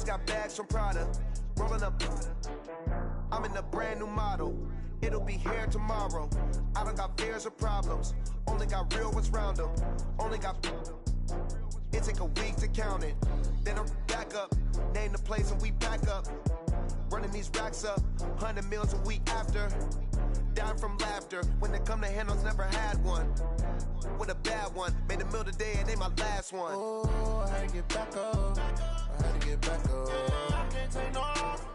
just got bags from Prada. Rolling up, I'm in a brand new model. It'll be here tomorrow. I don't got fears or problems. Only got real ones round them. Only got. It take a week to count it. Then I'm back up. Name the place and we back up. Running these racks up. 100 meals a week after. Dying from laughter. When they come to handles, never had one. With a bad one. Made a meal today and ain't my last one. Oh, I had to get back up. I had to get back up. I can't take no off.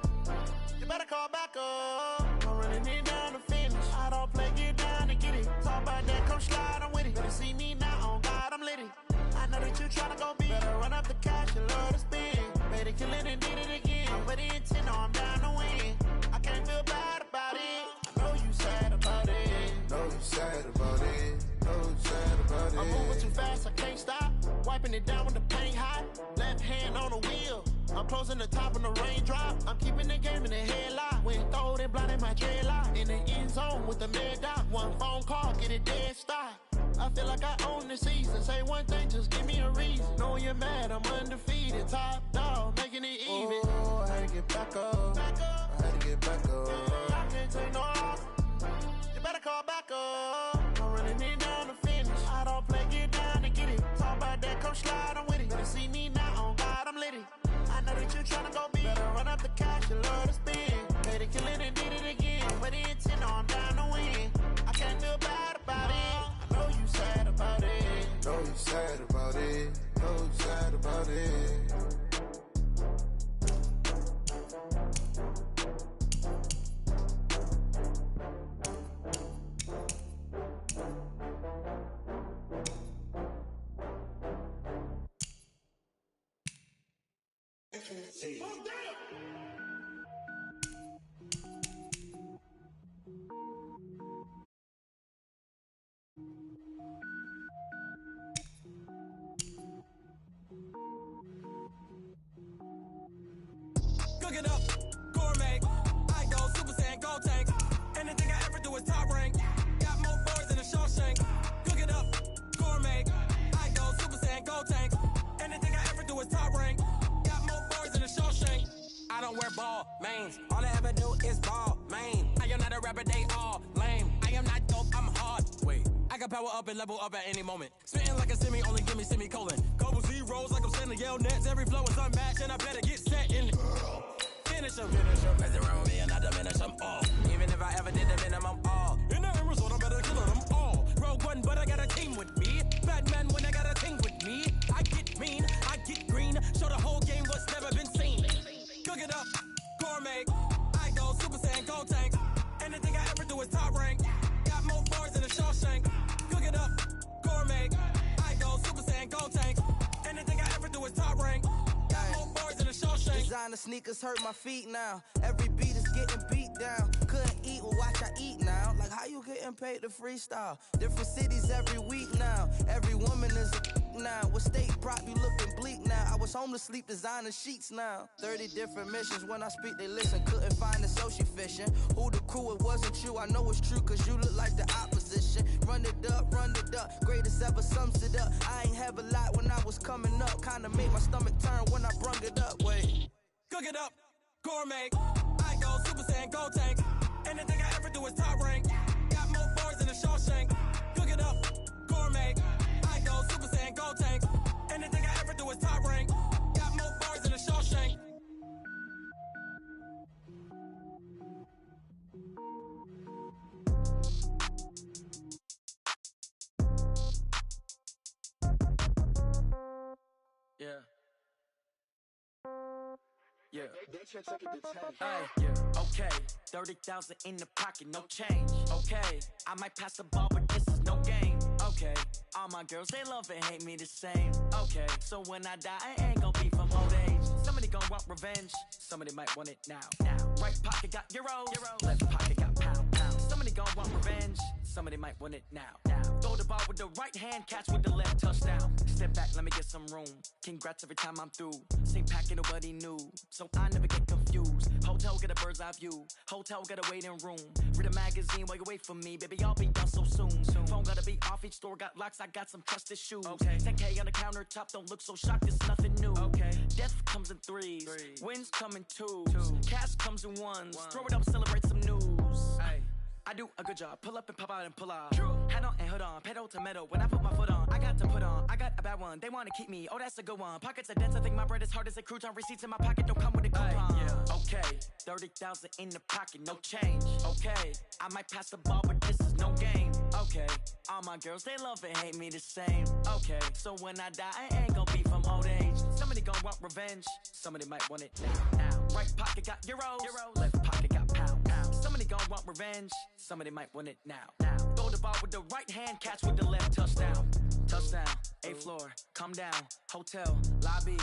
You better call back up. I'm running it down to finish. I don't play, get down and get it. Talk about that, come slide, I'm with it. Better see me now, on God, I'm lit it. I know that you tryna go big. Better run up the cash, you love to spend. Made it, kill it, and did it again. I'm with the intent, no, I'm down to win. I can't feel bad about it. I know you sad about it. Know you sad about it. Know you sad about it. I'm moving too fast, I can't stop. Wiping it down with the paint hot. Left hand on the wheel. I'm closing the top when the raindrop. I'm keeping the game in the headlock. When throwed and blinded my dreadlock. In the end zone with the mad dot. One phone call, get it dead stop. I feel like I own the season. Say one thing, just give me a reason. Know you're mad, I'm undefeated. Top dog, making it even. Oh, I had to get back up. I had to get back up. I can't take no off. You better call back up. I'm running it down to finish. I don't play, get down and get it. Talk about that, come slide, I'm with it. Better see me now, on God, I'm lit it. I know that you tryna go big. Better run up the cash, you love to spend. Made it, kill it, and did it again. But the intent, no, I'm down to win. I can't feel bad about it. I know you sad about it. Know you sad about it. Know you sad about it. Cook it up, gourmet. I go Super Saiyan, gold tank. Anything I ever do is top rank. Got more boys than a Shawshank. Cook it up, gourmet. I go Super Saiyan, gold tank. Anything I ever do is top rank. Got more boys than a Shawshank. I don't wear ball mains. All I ever do is ball main. I am not a rapper, they all lame. I am not dope, I'm hard. Wait, I can power up and level up at any moment. Spitting like a semi, only give me semicolon. Couple zeros like I'm sending yell nets. Every flow is unmatched and I better get set in. Finish em. Mess around with me and I diminish them all. Even if I ever did the minimum all. In the end result, I better kill them all. Rogue one, but I got a team with me. Batman when I got a team with me. I get mean, I get green. Show the whole game what's never been seen. Cook it up, gourmet. I go Super Saiyan, gold tank. Anything I ever do is top rank. Got more bars than a Shawshank. Cook it up, gourmet. I go Super Saiyan, gold tank. Anything I ever do is top rank. Got more bars than a Shawshank. Designer sneakers hurt my feet now. Every beat is getting beat down. Couldn't eat, well watch I eat now. Like how you getting paid to freestyle? Different cities every week now. Every woman is a now. With state prop you looking bleak now. I was home to sleep designer sheets now. 30 different missions. When I speak they listen. Couldn't find it so she fishing. Who the crew, it wasn't you. I know it's true cause you look like the opposition. Run it up, greatest ever sums it up. I ain't have a lot when I was coming up. Kinda made my stomach turn when I brung it up. Wait. Cook it up, gourmet. I go Super Saiyan, gold tank. Anything I ever do is top rank. Got more bars than a Shawshank. Cook it up, gourmet. I go Super Saiyan, gold tank. Anything I ever do is top rank. Got more bars than a Shawshank. Yeah. Yeah. Yeah. Okay. 30,000 in the pocket, no change. Okay. I might pass the ball, but this is no game. Okay. All my girls, they love and hate me the same. Okay. So when I die, I ain't gonna be from old age. Somebody gonna want revenge. Somebody might want it now. Right pocket got euros. Left pocket got pound. Somebody gonna want revenge. Somebody might want it now. Throw the ball with the right hand, catch with the left, touchdown. Step back, let me get some room. Congrats every time I'm through. Same packet, nobody knew, so I never get confused. Hotel get a bird's eye view. Hotel got a waiting room. Read a magazine while you wait for me, baby. I'll be done so soon. Phone gotta be off. Each store got locks. I got some trusted shoes. Okay. 10K on the countertop. Don't look so shocked. It's nothing new. Okay. Death comes in threes. Wins come in twos. Cash comes in ones. Throw it up, celebrate some news. I do a good job. Pull up and pop out and pull out. Head on and hood on. Pedal to metal. When I put my foot on, I got to put on. I got a bad one. They want to keep me. Oh, that's a good one. Pockets are dense. I think my bread is hard as a crouton. Receipts in my pocket don't come with a coupon. Okay, 30,000 in the pocket, no change. Okay, I might pass the ball, but this is no game. Okay, all my girls, they love and hate me the same. Okay, so when I die, I ain't gonna be from old age. Somebody gonna want revenge. Somebody might want it now. Right pocket got euros. Left pocket got pounds. Somebody gonna want revenge. Somebody might want it now. Throw the ball with the right hand, catch with the left. Touchdown. Touchdown. A floor. Come down. Hotel. Lobby.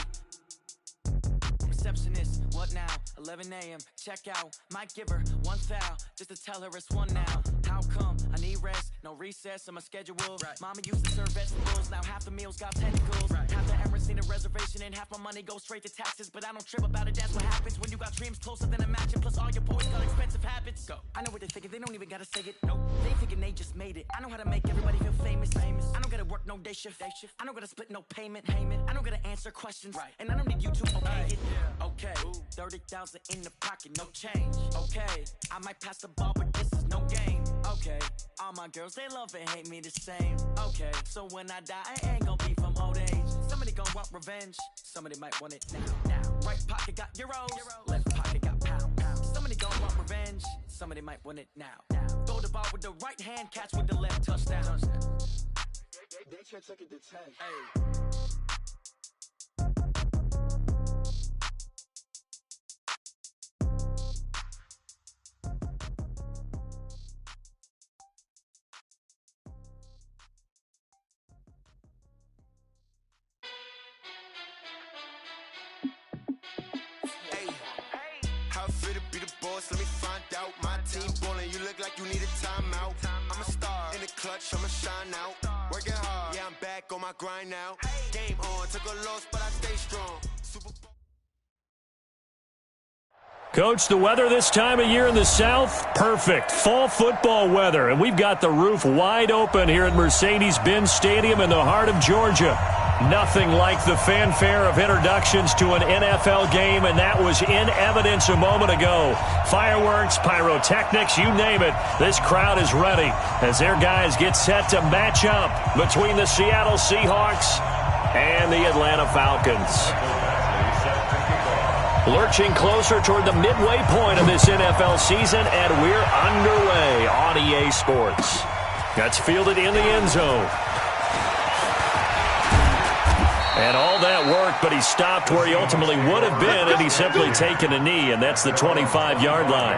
Receptionist, what now? 11 a.m. Check out. Might give her one foul just to tell her it's one now. How come? I need rest, no recess in my schedule. Mama used to serve vegetables, now half the meals got tentacles. Half the Emirates need a reservation and half my money goes straight to taxes. But I don't trip about it, that's what happens when you got dreams closer than a match. And plus all your boys got expensive habits. Go. I know what they're thinking, they don't even gotta say it. Nope. They thinking they just made it. I know how to make everybody feel famous. I don't gotta work no day shift. I don't gotta split no payment. I don't gotta answer questions. And I don't need you to okay it. Okay, 30,000 in the pocket, no change. Okay, I might pass the ball, but this is no game. Okay, all my girls, they love and hate me the same. Okay, so when I die, I ain't gonna be from old age. Somebody gonna want revenge. Somebody might want it now. Right pocket got euros. Left pocket got pounds. Somebody gonna want revenge. Somebody might want it now. Throw the ball with the right hand, catch with the left. Touchdown. They can't take it to 10. Hey. Let me find out. My team ballin', you look like you need a timeout. I'm a star in the clutch, I'ma shine out. Working hard, yeah, I'm back on my grind now. Game on, took a loss, but I stay strong. Coach, the weather this time of year in the South, perfect. Fall football weather, and we've got the roof wide open here at Mercedes-Benz Stadium in the heart of Georgia. Nothing like the fanfare of introductions to an NFL game, and that was in evidence a moment ago. Fireworks, pyrotechnics, you name it. This crowd is ready as their guys get set to match up between the Seattle Seahawks and the Atlanta Falcons. Lurching closer toward the midway point of this NFL season, and we're underway on EA Sports. That's fielded in the end zone. And all that work, but he stopped where he ultimately would have been had he simply taken a knee, and that's the 25-yard line.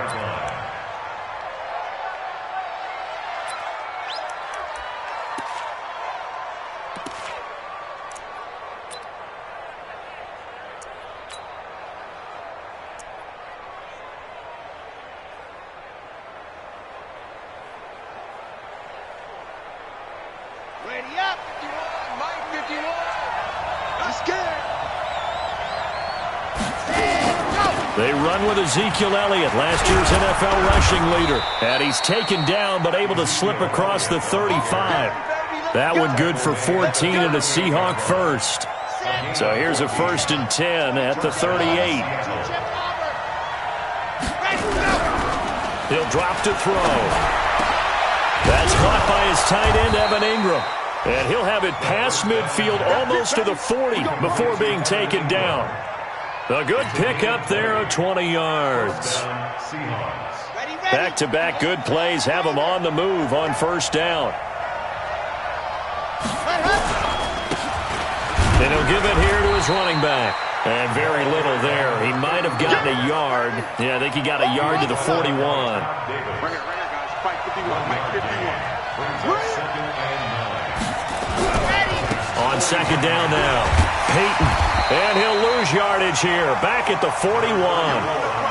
Ready up, 51, Mike 51. Let's get it. They run with Ezekiel Elliott, last year's NFL rushing leader. And he's taken down, but able to slip across the 35. That one good for 14 and a Seahawk first. So here's a 1st and 10 at the 38. He'll drop to throw. That's caught by his tight end, Evan Ingram. And he'll have it past midfield almost to the 40 before being taken down. A good pickup there of 20 yards. Back-to-back good plays have him on the move on 1st down. And he'll give it here to his running back. And very little there. He might have gotten a yard. Yeah, I think he got a yard to the 41. Bring it, guys. Fight 51, Mike 51. On 2nd down now, Peyton. And he'll lose yardage here, back at the 41.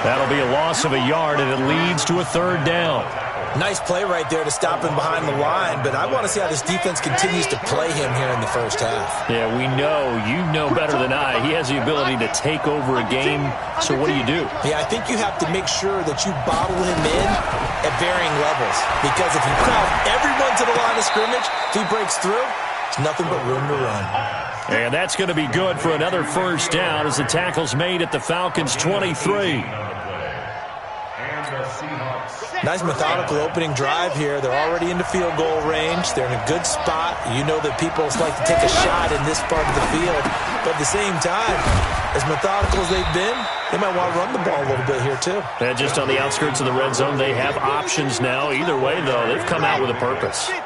That'll be a loss of a yard, and it leads to a 3rd down. Nice play right there to stop him behind the line, but I want to see how this defense continues to play him here in the 1st half. Yeah, we know. You know better than I. He has the ability to take over a game, so what do you do? Yeah, I think you have to make sure that you bottle him in at varying levels, because if you crowd everyone to the line of scrimmage, if he breaks through, There's nothing but room to run. And that's going to be good for another first down as the tackle's made at the Falcons' 23. Nice methodical opening drive here. They're already into field goal range. They're in a good spot. You know that people like to take a shot in this part of the field. But at the same time, as methodical as they've been, they might want to run the ball a little bit here too. And just on the outskirts of the red zone, they have options now. Either way, though, they've come out with a purpose. 61.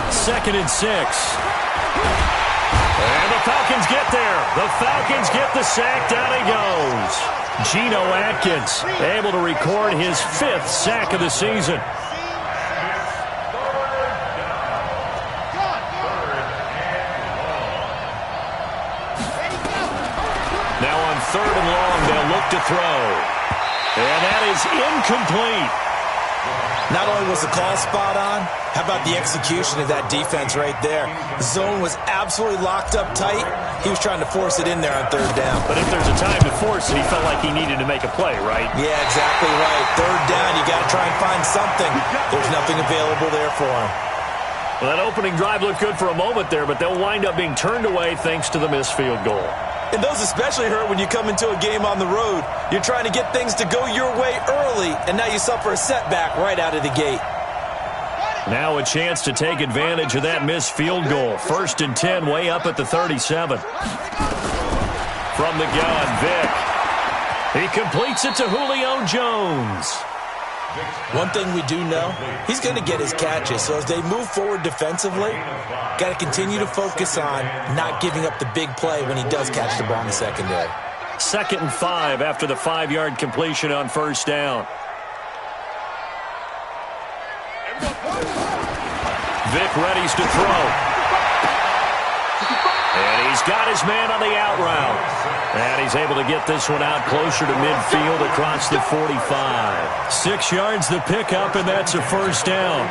Second and 6. And the Falcons get there. The Falcons get the sack. Down he goes. Geno Atkins able to record his 5th sack of the season. Now on 3rd and long, they'll look to throw. And that is incomplete. Not only was the call spot on, how about the execution of that defense right there? The zone was absolutely locked up tight. He was trying to force it in there on 3rd down. But if there's a time to force it, he felt like he needed to make a play, right? Yeah, exactly right. 3rd down, you got to try and find something. There's nothing available there for him. Well, that opening drive looked good for a moment there, but they'll wind up being turned away thanks to the missed field goal. And those especially hurt when you come into a game on the road. You're trying to get things to go your way early, and now you suffer a setback right out of the gate. Now a chance to take advantage of that missed field goal. 1st and 10, way up at the 37. From the gun, Vic. He completes it to Julio Jones. One thing we do know, he's going to get his catches. So as they move forward defensively, got to continue to focus on not giving up the big play when he does catch the ball in the secondary. 2nd and 5 after the 5-yard completion on 1st down. Vic readies to throw. And he's got his man on the out route. And he's able to get this one out closer to midfield across the 45. 6 yards the pickup, and that's a first down.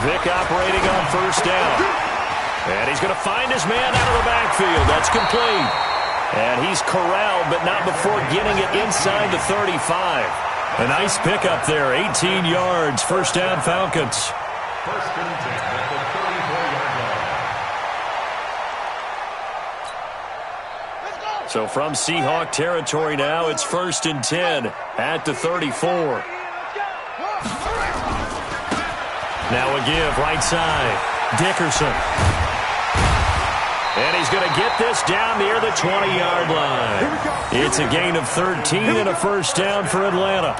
Vic operating on 1st down. And he's going to find his man out of the backfield. That's complete. And he's corralled, but not before getting it inside the 35. A nice pickup there, 18 yards. First down, Falcons. First and 10 at the 34-yard line. So from Seahawk territory now, it's 1st and 10 at the 34. Now a give, right side. Dickerson. And he's going to get this down near the 20-yard line. It's a gain of 13 and a first down for Atlanta.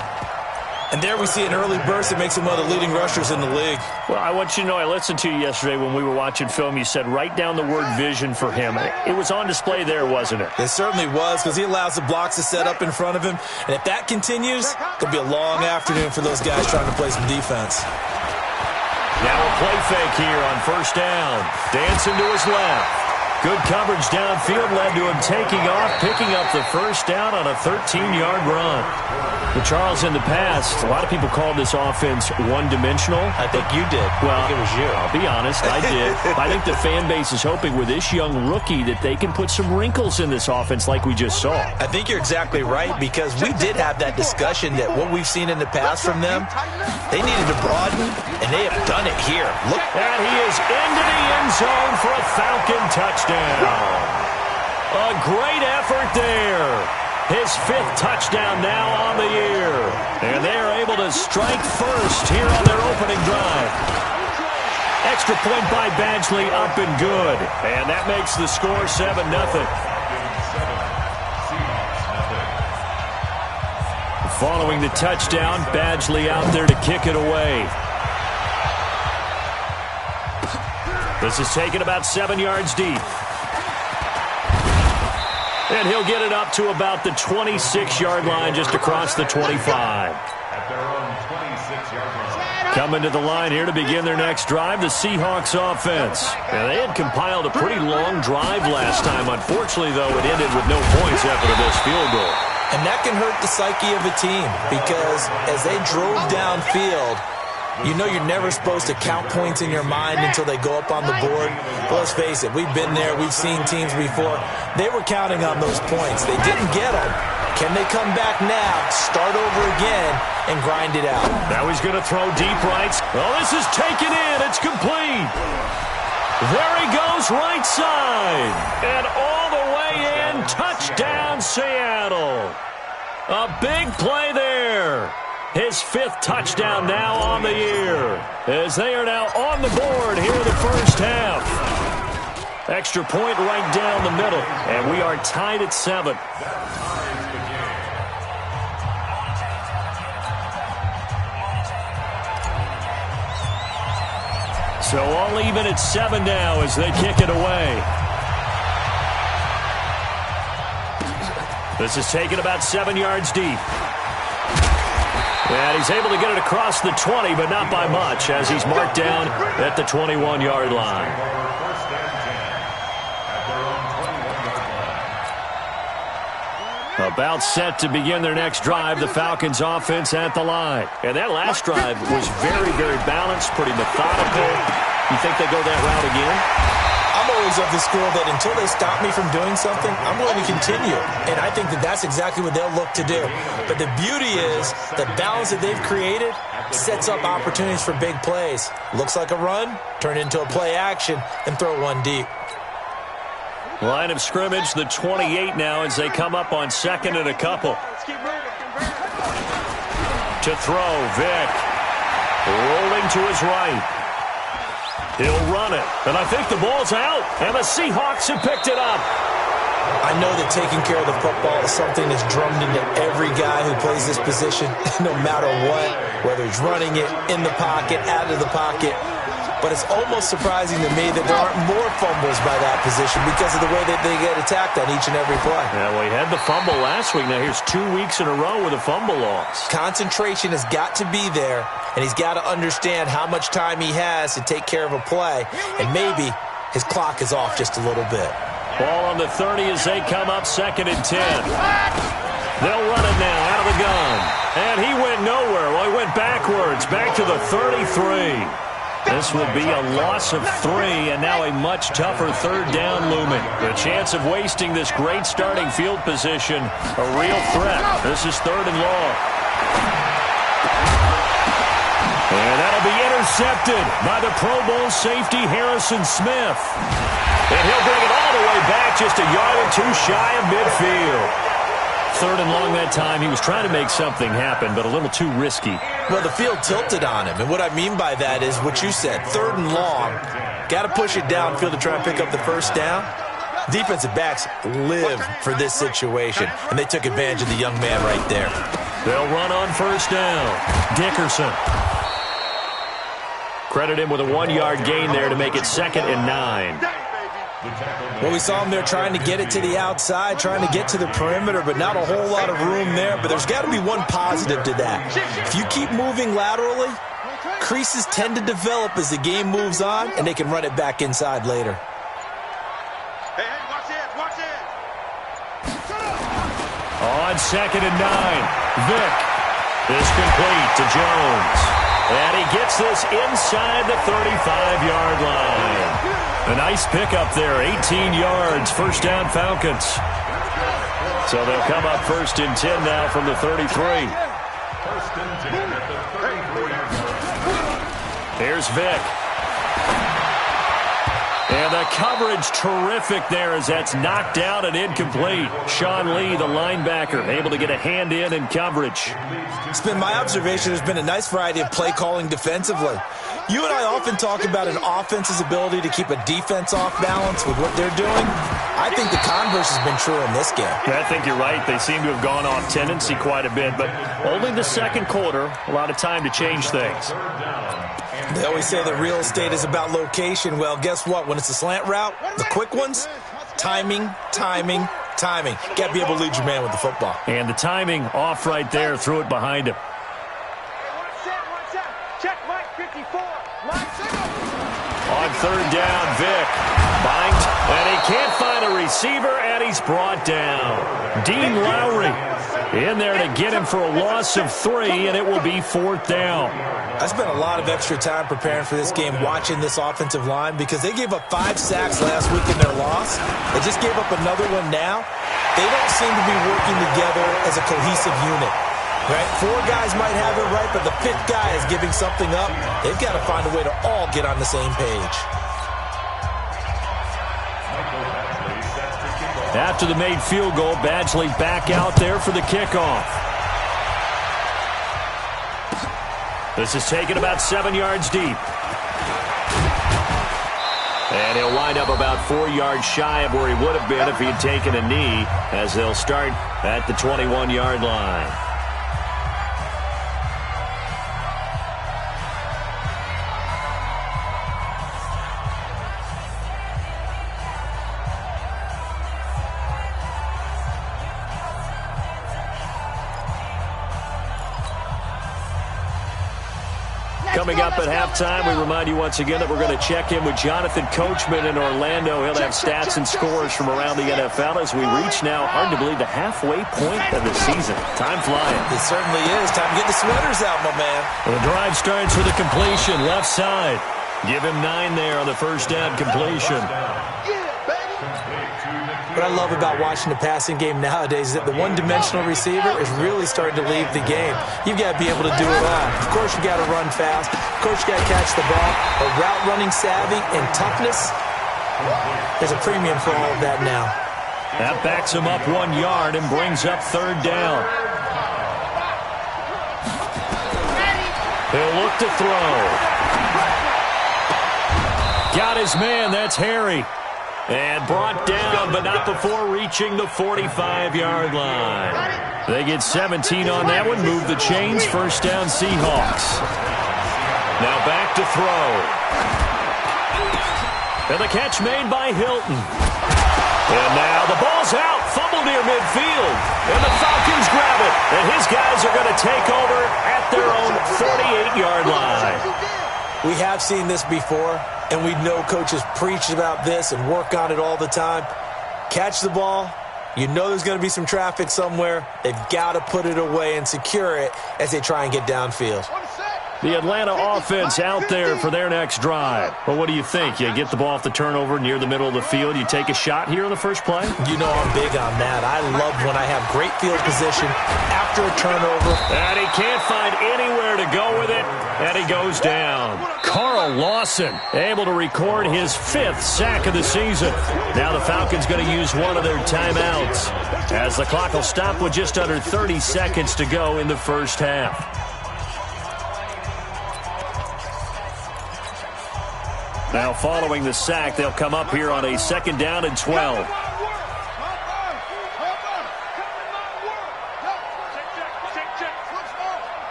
And there we see an early burst that makes him one of the leading rushers in the league. Well, I want you to know, I listened to you yesterday when we were watching film. You said write down the word vision for him. It was on display there, wasn't it? It certainly was, because he allows the blocks to set up in front of him. And if that continues, it'll be a long afternoon for those guys trying to play some defense. Now a play fake here on 1st down. Dancing to his left. Good coverage downfield led to him taking off, picking up the first down on a 13-yard run. But Charles, in the past, a lot of people called this offense one-dimensional. I think you did. Well, I think it was you. I'll be honest, I did. I think the fan base is hoping with this young rookie that they can put some wrinkles in this offense like we just saw. I think you're exactly right, because we did have that discussion that what we've seen in the past from them, they needed to broaden, and they have done it here. Look. And he is into the end zone for a Falcon touchdown. A great effort there. His 5th touchdown now on the year. And they are able to strike first here on their opening drive. Extra point by Badgley, up and good. And that makes the score 7-0. Following the touchdown, Badgley out there to kick it away. This is taken about 7 yards deep. And he'll get it up to about the 26-yard line, just across the 25. At their own 26-yard line. Coming to the line here to begin their next drive, the Seahawks offense. And they had compiled a pretty long drive last time. Unfortunately, though, it ended with no points after the missed field goal. And that can hurt the psyche of a team, because as they drove downfield, You know you're never supposed to count points in your mind until they go up on the board. But let's face it, we've been there. We've seen teams before. They were counting on those points. They didn't get them. Can they come back now, start over again, and grind it out? Now he's going to throw deep right. Oh, this is taken in. It's complete. There he goes, right side. And all the way in, touchdown Seattle. A big play there. His 5th touchdown now on the year, as they are now on the board here in the first half. Extra point right down the middle, and we are tied at 7. So all even at 7 now as they kick it away. This is taken about 7 yards deep. And he's able to get it across the 20, but not by much, as he's marked down at the 21-yard line. About set to begin their next drive, the Falcons offense at the line. And that last drive was very, very balanced, pretty methodical. You think they go that route again? I'm always of the school that until they stop me from doing something, I'm going to continue. And I think that that's exactly what they'll look to do. But the beauty is the balance that they've created sets up opportunities for big plays. Looks like a run, turn into a play action, and throw one deep. Line of scrimmage, the 28 now as they come up on 2nd and a couple. To throw, Vick. Rolling to his right. He'll run it, and I think the ball's out, and the Seahawks have picked it up. I know that taking care of the football is something that's drummed into every guy who plays this position, no matter what, whether he's running it, in the pocket, out of the pocket. But it's almost surprising to me that there aren't more fumbles by that position because of the way that they get attacked on each and every play. Yeah, well, he had the fumble last week. Now here's 2 weeks in a row with a fumble loss. Concentration has got to be there, and he's got to understand how much time he has to take care of a play, and maybe his clock is off just a little bit. Ball on the 30 as they come up 2nd and 10. They'll run it now out of the gun. And he went nowhere. Well, he went backwards, back to the 33. This will be a loss of 3, and now a much tougher 3rd down looming. The chance of wasting this great starting field position, a real threat. This is 3rd and long. And that'll be intercepted by the Pro Bowl safety Harrison Smith. And he'll bring it all the way back, just a yard or 2 shy of midfield. 3rd and long that time. He was trying to make something happen, but a little too risky. Well, the field tilted on him, and what I mean by that is what you said, 3rd and long. Got to push it downfield to try and pick up the first down. Defensive backs live for this situation, and they took advantage of the young man right there. They'll run on 1st down. Dickerson. Credit him with a 1-yard gain there to make it 2nd and 9. Well, we saw him there trying to get it to the outside, trying to get to the perimeter, but not a whole lot of room there. But there's got to be one positive to that. If you keep moving laterally, creases tend to develop as the game moves on, and they can run it back inside later. Hey, watch it. On 2nd and 9, Vick is complete to Jones. And he gets this inside the 35-yard line. A nice pickup there, 18 yards, 1st down Falcons. So they'll come up 1st and 10 now from the 33. 1st and 10 at the 33. Here's Vick. And the coverage terrific there as that's knocked down and incomplete. Sean Lee, the linebacker, able to get a hand in coverage. It's been my observation there's been a nice variety of play calling defensively. You and I often talk about an offense's ability to keep a defense off balance with what they're doing. I think the converse has been true in this game. Yeah, I think you're right. They seem to have gone off tendency quite a bit, but only the 2nd quarter, a lot of time to change things. They always say that real estate is about location. Well, guess what? When it's a slant route, the quick ones, timing. Got to be able to lead your man with the football. And the timing off right there, threw it behind him. Check Mike 54. On 3rd down, Vick. Banked, and he can't find a receiver, and he's brought down. Dean Lowry In there to get him for a loss of 3, and it will be 4th down. I spent a lot of extra time preparing for this game watching this offensive line because they gave up 5 sacks last week in their loss. They just gave up another one now. They don't seem to be working together as a cohesive unit. Right? 4 guys might have it right, but the 5th guy is giving something up. They've got to find a way to all get on the same page. After the made field goal, Badgley back out there for the kickoff. This is taken about 7 yards deep. And he'll wind up about 4 yards shy of where he would have been if he had taken a knee, as they'll start at the 21-yard line. Coming up at halftime, we remind you once again that we're going to check in with Jonathan Coachman in Orlando. He'll have stats and scores from around the NFL as we reach now, hard to believe, the halfway point of the season. Time flying. It certainly is. Time to get the sweaters out, my man. The drive starts with a completion, left side. Give him 9 there on the first down completion. What I love about watching the passing game nowadays is that the one-dimensional receiver is really starting to leave the game. You've got to be able to do it all. Of course, you got to run fast. Of course, you got to catch the ball. But route running savvy and toughness, there's a premium for all of that now. That backs him up 1 yard and brings up 3rd down. He'll look to throw. Got his man. That's Harry. And brought down, but not before reaching the 45-yard line. They get 17 on that one, move the chains, first down Seahawks. Now back to throw. And the catch made by Hilton. And now the ball's out, fumble near midfield. And the Falcons grab it. And his guys are going to take over at their own 48-yard line. We have seen this before, and we know coaches preach about this and work on it all the time. Catch the ball. You know there's going to be some traffic somewhere. They've got to put it away and secure it as they try and get downfield. The Atlanta offense out there for their next drive. Well, what do you think? You get the ball off the turnover near the middle of the field. You take a shot here on the first play? You know I'm big on that. I love when I have great field position after a turnover. And he can't find anywhere to go with it. And he goes down. Carl Lawson able to record his 5th sack of the season. Now the Falcons going to use one of their timeouts as the clock will stop with just under 30 seconds to go in the first half. Now following the sack, they'll come up here on a 2nd down and 12.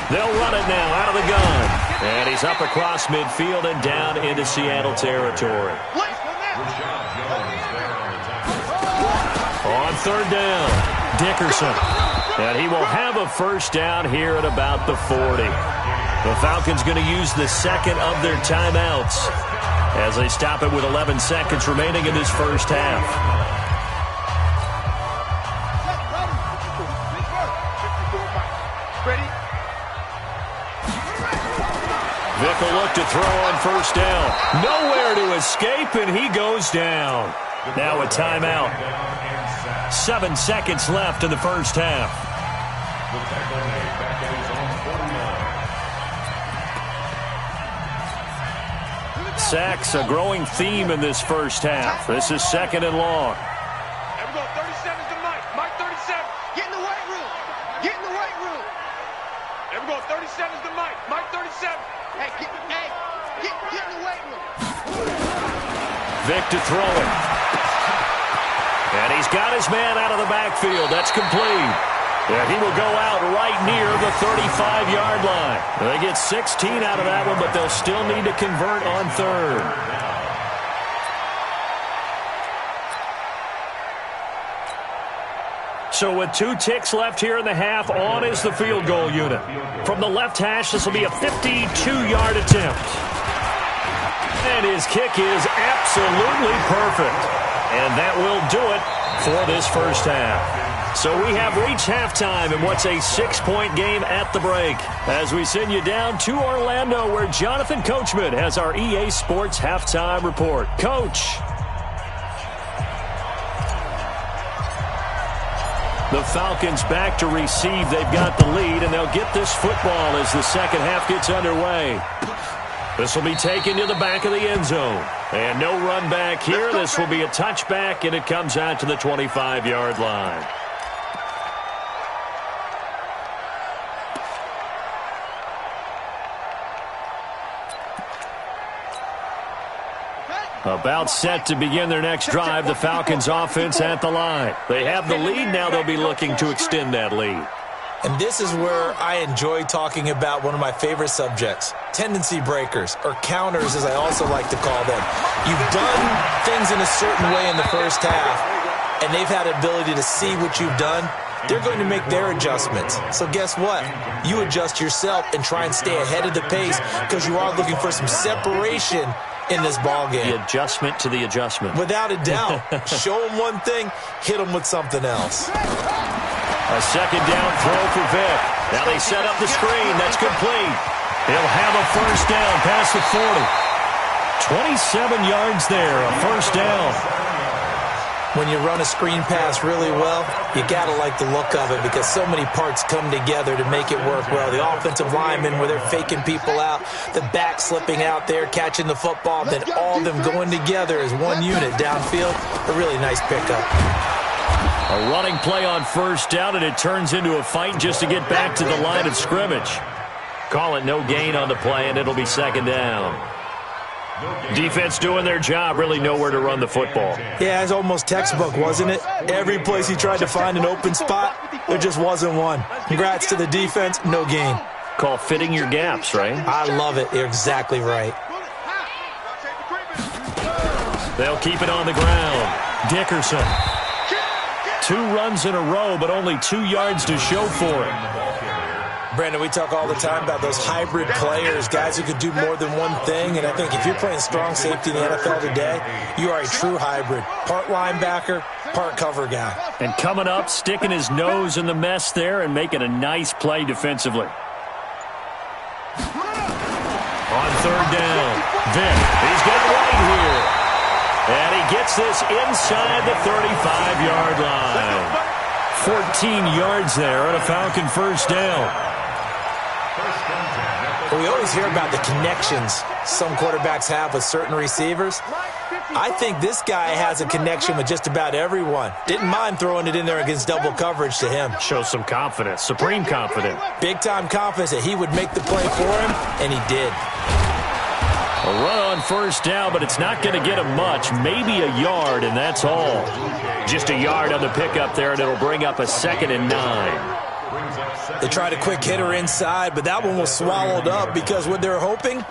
They'll run it now out of the gun. And he's up across midfield and down into Seattle territory. On 3rd down, Dickerson. And he will have a first down here at about the 40. The Falcons going to use the 2nd of their timeouts as they stop it with 11 seconds remaining in this first half. Vick will look to throw on first down. Nowhere to escape, and he goes down. Now a timeout. 7 seconds left in the first half. Sacks, a growing theme in this first half. This is 2nd and long. There we go, 37's the Mike. Mike 37. Get in the weight room. Get in the weight room. There we go, 37's the Mike. Mike 37. Hey, get in the weight room. Vick to throw it. And he's got his man out of the backfield. That's complete. And he will go out right near the 35-yard line. They get 16 out of that one, but they'll still need to convert on 3rd. So with 2 ticks left here in the half, on is the field goal unit. From the left hash, this will be a 52-yard attempt. And his kick is absolutely perfect. And that will do it for this first half. So we have reached halftime in what's a 6-point game at the break. As we send you down to Orlando, where Jonathan Coachman has our EA Sports halftime report. Coach. The Falcons back to receive. They've got the lead, and they'll get this football as the second half gets underway. This will be taken to the back of the end zone. And no run back here. This will be a touchback, and it comes out to the 25-yard line. About set to begin their next drive, the Falcons offense at the line. They have the lead. Now they'll be looking to extend that lead. And this is where I enjoy talking about one of my favorite subjects, tendency breakers, or counters as I also like to call them. You've done things in a certain way in the first half, and they've had ability to see what you've done. They're going to make their adjustments. So guess what? You adjust yourself and try and stay ahead of the pace because you are looking for some separation in this ball game. The adjustment to the adjustment. Without a doubt. Show them one thing, hit them with something else. A second down throw for Vick. Now they set up the screen. That's complete. He'll have a first down past the 40. 27 yards there, a first down. When you run a screen pass really well, you got to like the look of it because so many parts come together to make it work well. The offensive linemen, where they're faking people out, the back slipping out there, catching the football, then all of them going together as one unit downfield. A really nice pickup. A running play on first down, and it turns into a fight just to get back to the line of scrimmage. Call it no gain on the play, and it'll be second down. Defense doing their job, really nowhere to run the football. Yeah, it's almost textbook, wasn't it? Every place he tried to find an open spot, there just wasn't one. Congrats to the defense, no gain. Call fitting your gaps, right? I love it. You're exactly right. They'll keep it on the ground. Dickerson. 2 runs in a row, but only 2 yards to show for it. Brandon, we talk all the time about those hybrid players, guys who could do more than one thing, and I think if you're playing strong safety in the NFL today, you are a true hybrid. Part linebacker, part cover guy. And coming up, sticking his nose in the mess there and making a nice play defensively. On third down, Vick, he's got it right here. And he gets this inside the 35-yard line. 14 yards there on a Falcon first down. We always hear about the connections some quarterbacks have with certain receivers. I think this guy has a connection with just about everyone. Didn't mind throwing it in there against double coverage to him. Shows some confidence, supreme confidence. Big-time confidence that he would make the play for him, and he did. A run on first down, but it's not going to get him much. Maybe a yard, and that's all. Just a yard on the pickup there, and it'll bring up a 2nd and 9. They tried a quick hitter inside, but that one was swallowed up because what they're hoping,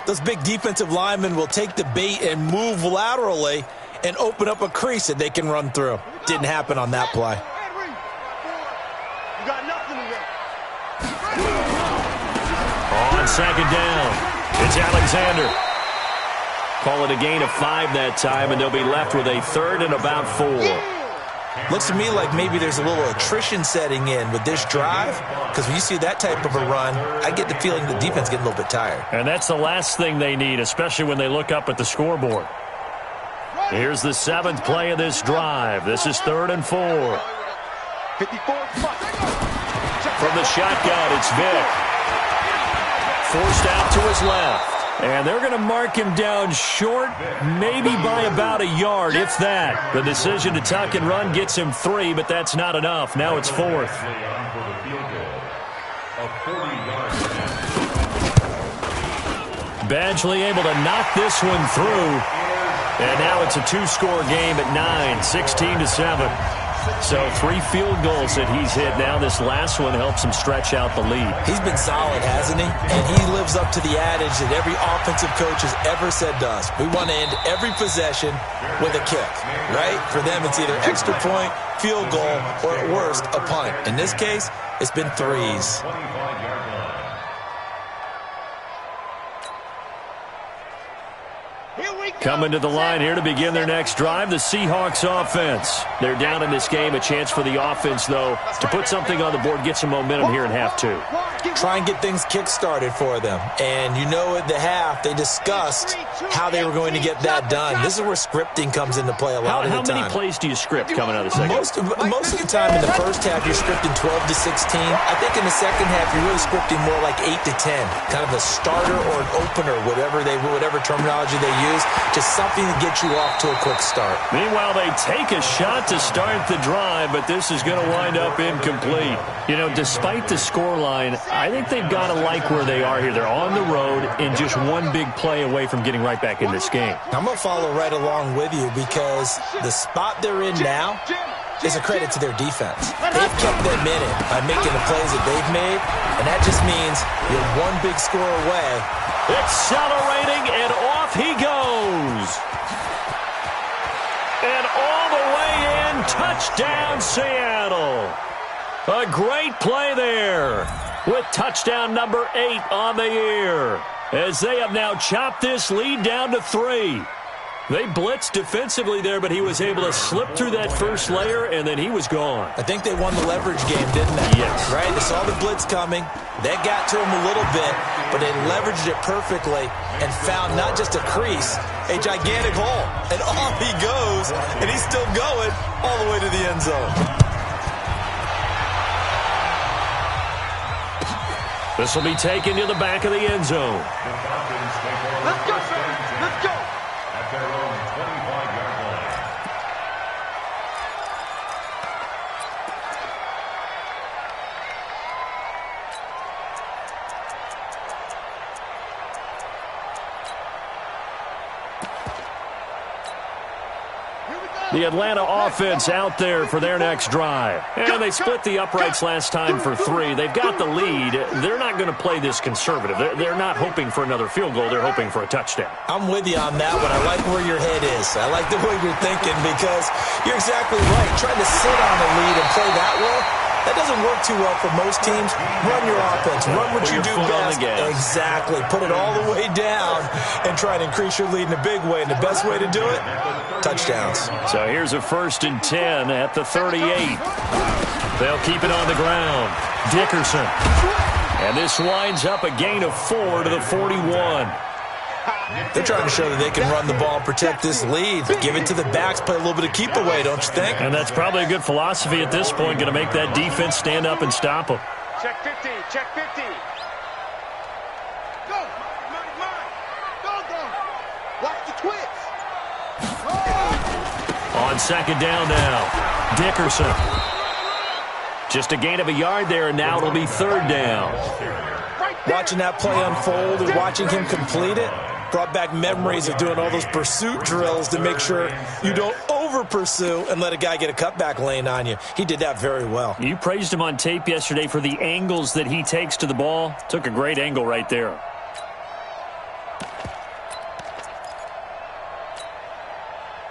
those big defensive linemen will take the bait and move laterally and open up a crease that they can run through. Didn't happen on that play. On second down, it's Alexander. Call it a gain of 5 that time, and they'll be left with a 3rd and about 4. Looks to me like maybe there's a little attrition setting in with this drive, because when you see that type of a run, I get the feeling the defense getting a little bit tired. And that's the last thing they need, especially when they look up at the scoreboard. Here's the 7th play of this drive. This is 3rd and 4. From the shotgun, it's Vick. Forced out to his left. And they're going to mark him down short, maybe by about a yard, if that. The decision to tuck and run gets him 3, but that's not enough. Now it's 4th. Badgley able to knock this one through. And now it's a 2-score game at 9, 16-7. So 3 field goals that he's hit now. This last one helps him stretch out the lead. He's been solid, hasn't he? And he lives up to the adage that every offensive coach has ever said to us. We want to end every possession with a kick, right? For them, it's either extra point, field goal, or at worst, a punt. In this case, it's been 3s. Here we Coming to the line here to begin their next drive, the Seahawks offense. They're down in this game. A chance for the offense, though, to put something on the board, get some momentum here in half two. Try and get things kick-started for them. And you know at the half, they discussed how they were going to get that done. This is where scripting comes into play a lot of the time. How many plays do you script coming out of the second? Most of the time in the first half, you're scripting 12 to 16. I think in the second half, you're really scripting more like 8 to 10. Kind of a starter or an opener, whatever terminology they use. Just something to get you off to a quick start. Meanwhile, they take a shot to start the drive, but this is going to wind up incomplete. You know, despite the scoreline, I think they've got to like where they are here. They're on the road and just one big play away from getting right back in this game. I'm going to follow right along with you because the spot they're in now is a credit to their defense. They've kept them in it by making the plays that they've made, and that just means you're one big score away. Accelerating, and off he goes. And all the way in, touchdown Seattle. A great play there with touchdown number 8 on the year, as they have now chopped this lead down to 3. They blitzed defensively there, but he was able to slip through that first layer, and then he was gone. I think they won the leverage game, didn't they? Yes. Right? They saw the blitz coming. That got to him a little bit, but they leveraged it perfectly and found not just a crease, a gigantic hole. And off he goes, and he's still going all the way to the end zone. This will be taken to the back of the end zone. Let's go, fans. Let's go. At their own 25-yard line. The Atlanta offense out there for their next drive. And they split the uprights last time for 3. They've got the lead. They're not going to play this conservative. They're not hoping for another field goal. They're hoping for a touchdown. I'm with you on that one. I like where your head is. I like the way you're thinking because you're exactly right. Trying to sit on a lead and play that way, that doesn't work too well for most teams. Run your offense. Run what you do best. Exactly. Put it all the way down and try to increase your lead in a big way. And the best way to do it, touchdowns. So here's a 1st and 10 at the 38. They'll keep it on the ground. Dickerson. And this winds up a gain of 4 to the 41. They're trying to show that they can run the ball and protect this lead. Give it to the backs, play a little bit of keep away, don't you think? And that's probably a good philosophy at this point, going to make that defense stand up and stop them. Check 50. Check 50. Go. Go. Watch the twitch. On 2nd down now, Dickerson. Just a gain of a yard there, and now it'll be 3rd down. Watching that play unfold and watching him complete it brought back memories of doing all those pursuit drills to make sure you don't over-pursue and let a guy get a cutback lane on you. He did that very well. You praised him on tape yesterday for the angles that he takes to the ball. Took a great angle right there.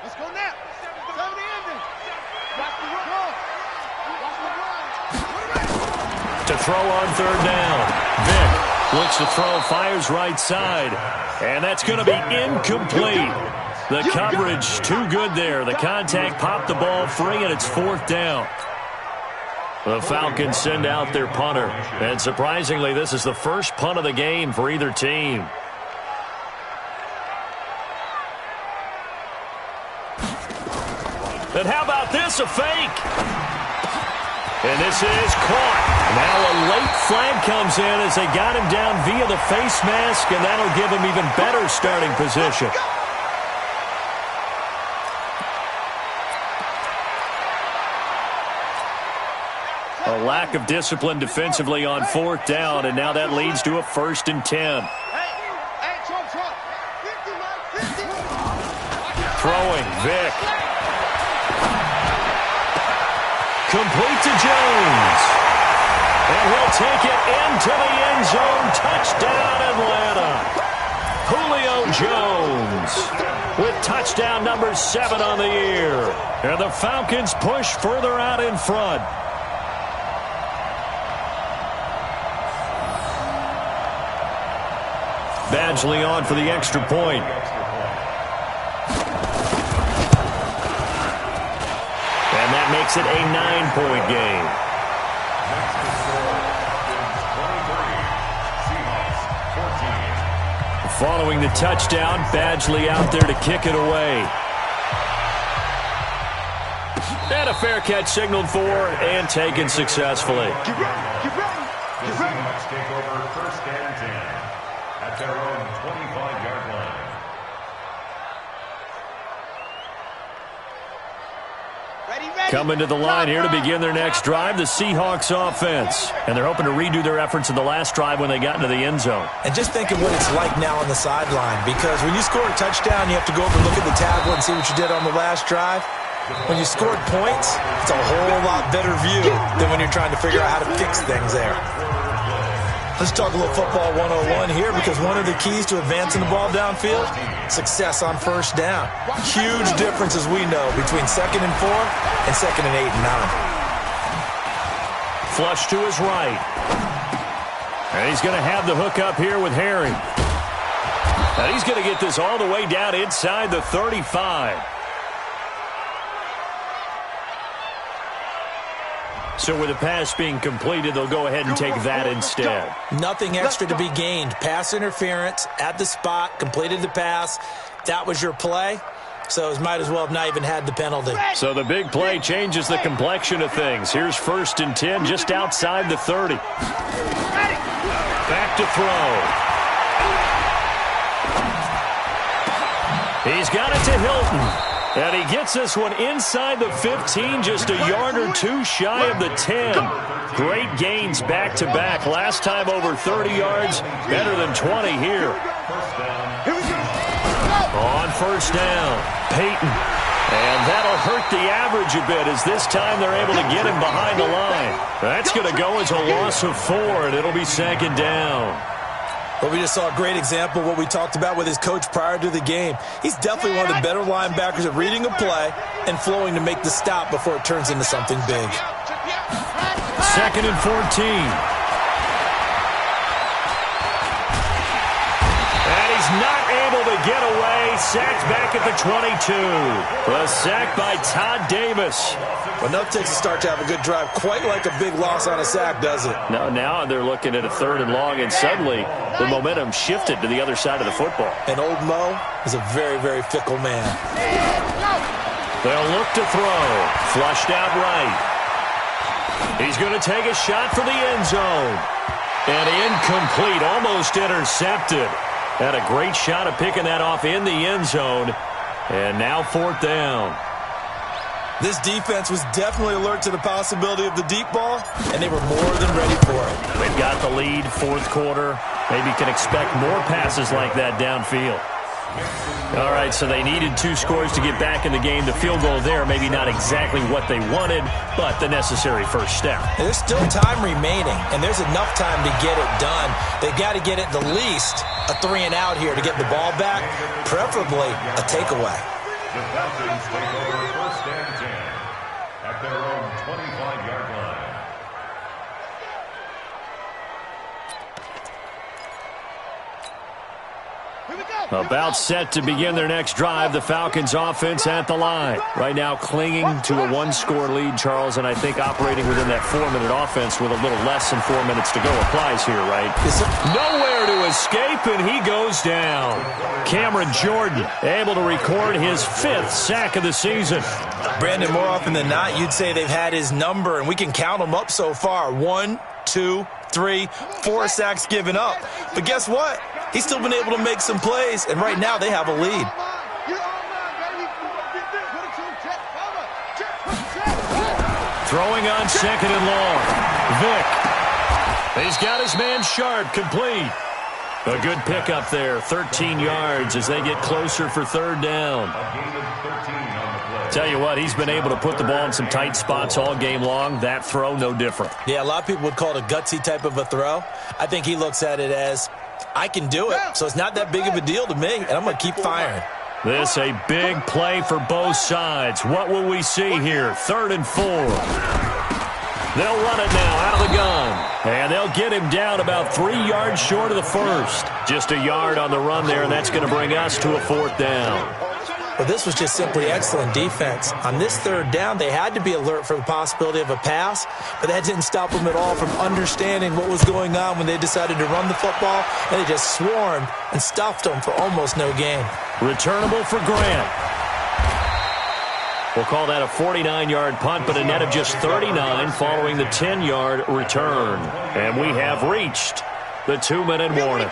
Let's go now. 70 ending. Watch the run. To throw on 3rd down. Vick looks to throw, fires right side. And that's going to be incomplete. The coverage too good there. The contact popped the ball free, and it's 4th down. The Falcons send out their punter. And surprisingly, this is the first punt of the game for either team. And how about this, a fake? And this is caught. Now a late flag comes in as they got him down via the face mask, and that'll give him even better starting position. A lack of discipline defensively on 4th down, and now that leads to a 1st and 10. Throwing, Vick. Complete to Jones. And he'll take it into the end zone. Touchdown, Atlanta. Julio Jones with touchdown number 7 on the year. And the Falcons push further out in front. Badgley on for the extra point. That makes it a 9-point game. Next to score, Falcons 14, Seahawks 14. Following the touchdown, Badgley out there to kick it away. And a fair catch signaled for and taken successfully. The Seahawks take over 1st and 10 at their own 25-yard line. Coming to the line here to begin their next drive, the Seahawks offense. And they're hoping to redo their efforts in the last drive when they got into the end zone. And just think of what it's like now on the sideline, because when you score a touchdown, you have to go over and look at the tablet and see what you did on the last drive. When you scored points, it's a whole lot better view than when you're trying to figure out how to fix things there. Let's talk a little football 101 here, because one of the keys to advancing the ball downfield, success on 1st down. Huge difference, as we know, between 2nd and 4 and 2nd and 8 and 9. Flush to his right. And he's going to have the hook up here with Harry. And he's going to get this all the way down inside the 35. So with the pass being completed, they'll go ahead and take that instead. Nothing extra to be gained. Pass interference at the spot, completed the pass. That was your play. So it might as well have not even had the penalty. So the big play changes the complexion of things. Here's 1st and 10 just outside the 30. Back to throw. He's got it to Hilton. And he gets this one inside the 15, just a yard or two shy of the 10. Great gains back-to-back. Last time over 30 yards, better than 20 here. On 1st down, Peyton. And that'll hurt the average a bit, as this time they're able to get him behind the line. That's going to go as a loss of 4, and it'll be 2nd down. Well, we just saw a great example of what we talked about with his coach prior to the game. He's definitely one of the better linebackers at reading a play and flowing to make the stop before it turns into something big. 2nd and 14. And he's not able to get away. Sacked back at the 22. A sack by Todd Davis. Well, no takes a start to have a good drive. Quite like a big loss on a sack, does it? No, now they're looking at a 3rd and long, and suddenly the momentum shifted to the other side of the football. And old Mo is a very, very fickle man. They'll look to throw. Flushed out right. He's going to take a shot for the end zone. And incomplete, almost intercepted. Had a great shot of picking that off in the end zone. And now 4th down. This defense was definitely alert to the possibility of the deep ball, and they were more than ready for it. They've got the lead, 4th quarter. Maybe can expect more passes like that downfield. All right, so they needed 2 scores to get back in the game. The field goal there, maybe not exactly what they wanted, but the necessary first step. There's still time remaining, and there's enough time to get it done. They've got to get at the least a 3 and out here to get the ball back, preferably a takeaway. The Falcons take over 1st and 10 at their own 25-yard line. About set to begin their next drive, the Falcons offense at the line. Right now clinging to a 1-score lead, Charles, and I think operating within that 4-minute offense with a little less than 4 minutes to go applies here, right? Nowhere to escape, and he goes down. Cameron Jordan able to record his 5th sack of the season. Brandon, more often than not, you'd say they've had his number, and we can count them up so far. 1, 2, 3, 4 sacks given up. But guess what? He's still been able to make some plays, and right now they have a lead. Throwing on 2nd and long. Vick. He's got his man Sharp, complete. A good pickup there, 13 yards as they get closer for 3rd down. Tell you what, he's been able to put the ball in some tight spots all game long. That throw, no different. Yeah, a lot of people would call it a gutsy type of a throw. I think he looks at it as, I can do it, so it's not that big of a deal to me, and I'm going to keep firing. This a big play for both sides. What will we see here? 3rd and 4. They'll run it now out of the gun. And they'll get him down about 3 yards short of the first. Just a yard on the run there, and that's going to bring us to a 4th down. Well, this was just simply excellent defense. On this third down, they had to be alert for the possibility of a pass, but that didn't stop them at all from understanding what was going on when they decided to run the football, and they just swarmed and stuffed them for almost no gain. Returnable for Grant. We'll call that a 49-yard punt, but a net of just 39 following the 10-yard return. And we have reached the 2-minute warning.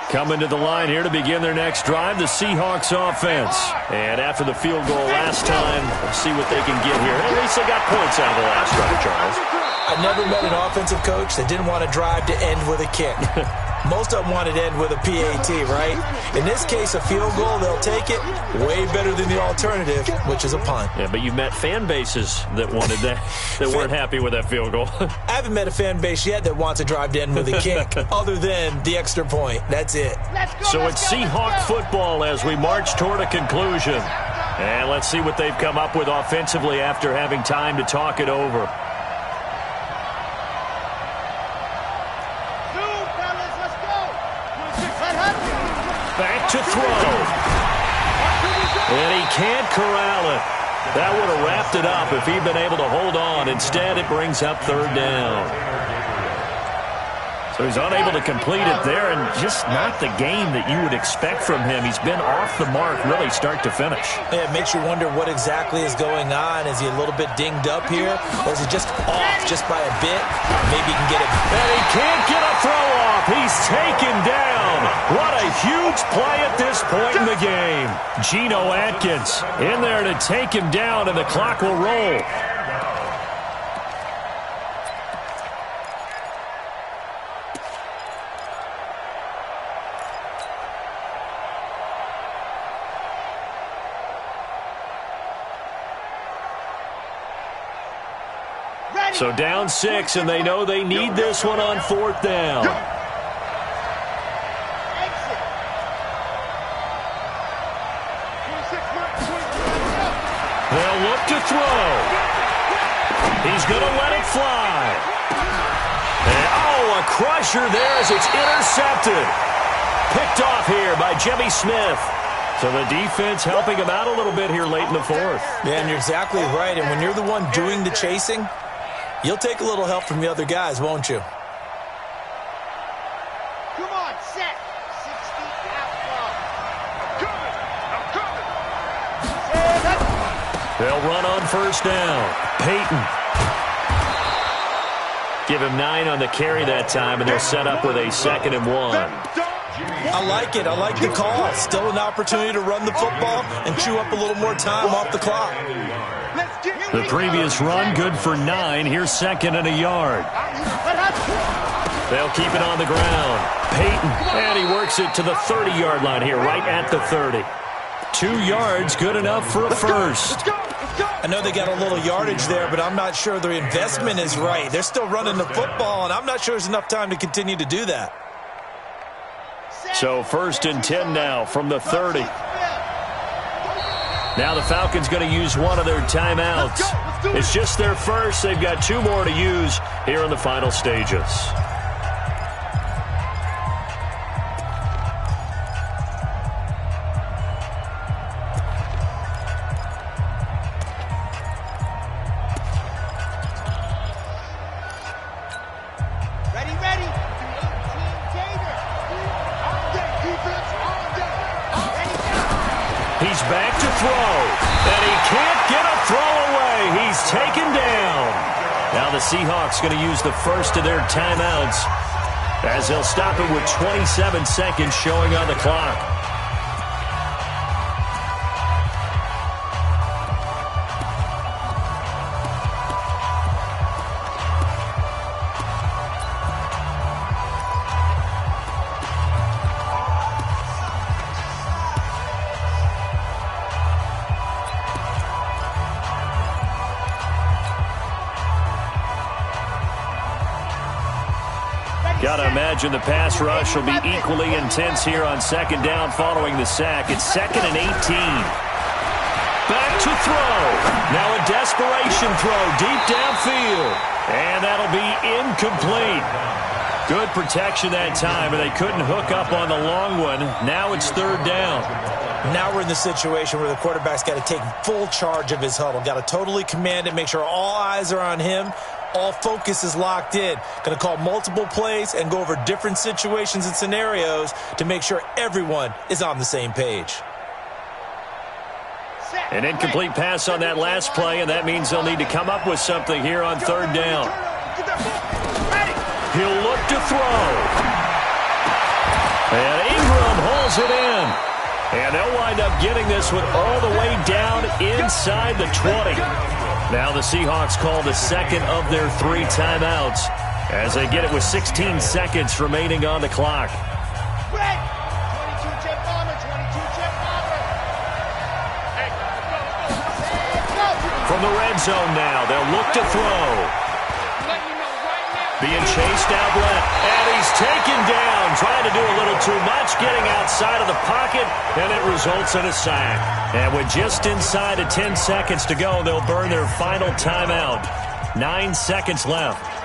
Coming to the line here to begin their next drive, the Seahawks offense. And after the field goal last time, we'll see what they can get here. At least they got points out of the last drive, Charles. I never met an offensive coach that didn't want to drive to end with a kick. Most of them wanted to end with a PAT, right? In this case, a field goal, they'll take it. Way better than the alternative, which is a punt. Yeah, but you've met fan bases that wanted that, that weren't happy with that field goal. I haven't met a fan base yet that wants to drive to end with a kick, other than the extra point. That's it. So it's Seahawk football as we march toward a conclusion. And let's see what they've come up with offensively after having time to talk it over. Back to throw. And he can't corral it. That would have wrapped it up if he'd been able to hold on. Instead, it brings up third down. So he's unable to complete it there, and just not the game that you would expect from him. He's been off the mark really start to finish. Yeah, it makes you wonder what exactly is going on. Is he a little bit dinged up here, or is he just off just by a bit? Maybe he can get it. And he can't get a throw off. He's taken down. What a huge play at this point in the game. Geno Atkins in there to take him down, and the clock will roll. So down 6, and they know they need this one on fourth down. They'll look to throw. He's going to let it fly. And, oh, a crusher there as it's intercepted. Picked off here by Jimmy Smith. So the defense helping him out a little bit here late in the fourth. Yeah, and you're exactly right. And when you're the one doing the chasing, you'll take a little help from the other guys, won't you? Come on, set. 60 out front. I'm coming. They'll run on first down. Peyton. Give him 9 on the carry that time, and they'll set up with a 2nd and 1. I like it. I like the call. Still an opportunity to run the football and chew up a little more time off the clock. The previous run, good for 9. Here's 2nd and a yard. They'll keep it on the ground. Peyton, and he works it to the 30-yard line here, right at the 30. 2 yards, good enough for a first. I know they got a little yardage there, but I'm not sure the investment is right. They're still running the football, and I'm not sure there's enough time to continue to do that. So 1st and 10 now from the 30. Now the Falcons going to use one of their timeouts. It's just their first. They've got 2 more to use here in the final stages. He's back to throw, and he can't get a throw away. He's taken down. Now the Seahawks going to use the first of their timeouts as they'll stop it with 27 seconds showing on the clock. Got to imagine the pass rush will be equally intense here on 2nd down following the sack. It's 2nd and 18. Back to throw. Now a desperation throw deep downfield. And that'll be incomplete. Good protection that time, and they couldn't hook up on the long one. Now it's 3rd down. Now we're in the situation where the quarterback's got to take full charge of his huddle. Got to totally command it, make sure all eyes are on him. All focus is locked in. Going to call multiple plays and go over different situations and scenarios to make sure everyone is on the same page. An incomplete pass on that last play, and that means they'll need to come up with something here on third down. He'll look to throw. And Ingram holds it in. And they'll wind up getting this one all the way down inside the 20. Now the Seahawks call the second of their 3 timeouts as they get it with 16 seconds remaining on the clock. From the red zone now, they'll look to throw. Being chased out left, and he's taken down, trying to do a little too much, getting outside of the pocket, and it results in a sack. And with just inside of 10 seconds to go, they'll burn their final timeout. 9 seconds left.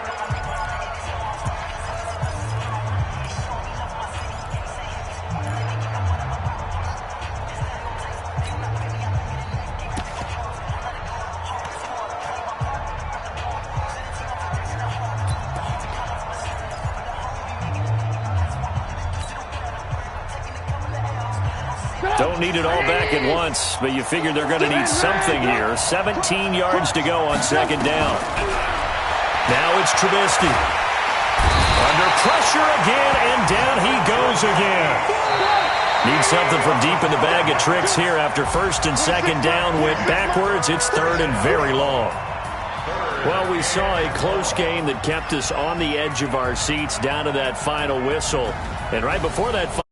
Don't need it all back at once, but you figure they're going to need something here. 17 yards to go on second down. Now it's Trubisky. Under pressure again, and down he goes again. Need something from deep in the bag of tricks here after first and second down went backwards. It's third and very long. Well, we saw a close game that kept us on the edge of our seats down to that final whistle. And right before that